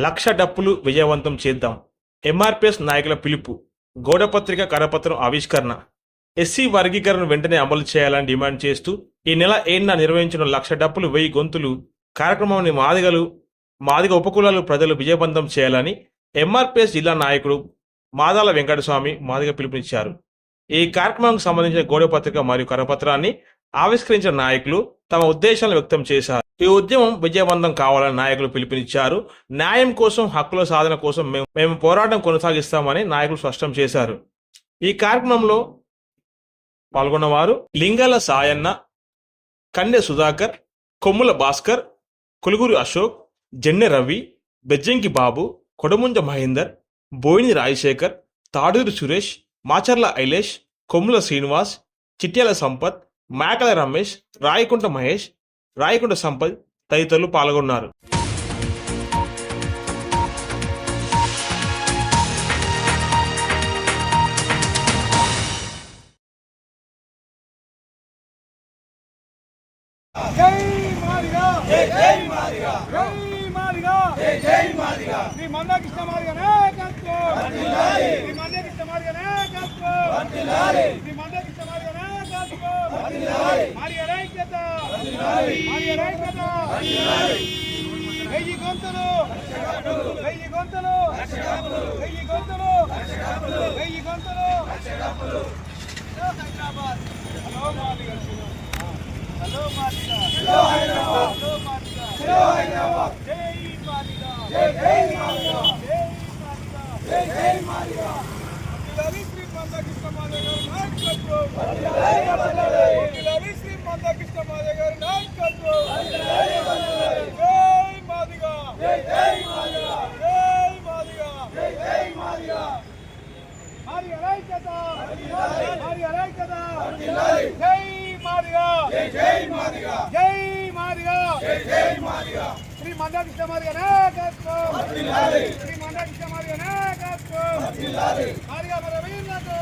లక్ష డప్పులు విజయవంతం చేద్దాం. ఎంఆర్పీఎస్ నాయకుల పిలుపు. గోడపత్రిక కరపత్రం ఆవిష్కరణ. ఎస్సీ వర్గీకరణ వెంటనే అమలు చేయాలని డిమాండ్ చేస్తూ ఈ నెల 7న నిర్వహించిన లక్ష డప్పులు 1000 గొంతులు కార్యక్రమాన్ని మాదిగ ఉపకులాలు ప్రజలు విజయవంతం చేయాలని ఎంఆర్పీఎస్ జిల్లా నాయకుడు మాదాల వెంకటస్వామి మాదిగ పిలుపునిచ్చారు. ఈ కార్యక్రమానికి సంబంధించిన గోడపత్రిక మరియు కరపత్రాన్ని ఆవిష్కరించిన నాయకులు తమ ఉద్దేశాలను వ్యక్తం చేశారు. ఈ ఉద్యమం విజయవంతం కావాలని నాయకులు పిలుపునిచ్చారు. న్యాయం కోసం, హక్కుల సాధన కోసం మేము పోరాటం కొనసాగిస్తామని నాయకులు స్పష్టం చేశారు. ఈ కార్యక్రమంలో పాల్గొన్నవారు లింగాల సాయన్న, కండె సుధాకర్, కొమ్ముల భాస్కర్, కొలుగురి అశోక్, జెన్నె రవి, బెజ్జంకి బాబు, కొడముంజ మహేందర్, బోయిని రాజశేఖర్, తాడూరి సురేష్, మాచర్ల ఐలేష్, కొమ్ముల శ్రీనివాస్, చిట్యాల సంపత్, మేకల రమేష్, రాయకుంట మహేష్, రాయకుంట సంపత్ తదితరులు పాల్గొన్నారు. జై మాదిగా, జై జై మాదిగా, జై మాదిగా, జై జై మాదిగా. శ్రీ మందకృష్ణ మాదిగ నాయకత్వం వర్ధిల్లాలి, శ్రీ మందకృష్ణ మాదిగ నాయకత్వం వర్ధిల్లాలి, శ్రీ మందకృష్ణ మాదిగ నాయకత్వం వర్ధిల్లాలి. మాదిగ ఐక్యత వర్ధిల్లాలి, మాదిగ ఐక్యత వర్ధిల్లాలి. 1000 గొంతులు 1000 గొంతులు 1000 గొంతులు 1000 గొంతులు. Hyderabad hello Madiga, hello Madiga, hello Hyderabad, hello Madiga, hello Hyderabad. జై మాదిగా, జై జై మాదిగా, జై మాదిగా, జై జై మాదిగా. వర్ధిల్లాలి శ్రీ మందకృష్ణ మాదిగ గారి నాయకత్వం వర్ధిల్లాలి, వర్ధిల్లాలి శ్రీ మందకృష్ణ మాదిగ గారి నాయకత్వం వర్ధిల్లాలి, వర్ధిల్లాలి. జై మాదిగా, జై జై మాదిగా, జై మాదిగా, జై జై మాదిగా. మాదిగ ఐక్యత వర్ధిల్లాలి, మాదిగ ఐక్యత వర్ధిల్లాలి. జై మాదిగా, జై జై మాదిగా, జై మాదిగా, జై జై మాదిగా. శ్రీ మందకృష్ణ మాదిగ నాయకత్వం వర్ధిల్లాలి, శ్రీ మందకృష్ణ మాదిగ నాయకత్వం వర్ధిల్లాలి. మాదిగ మన వీరులకు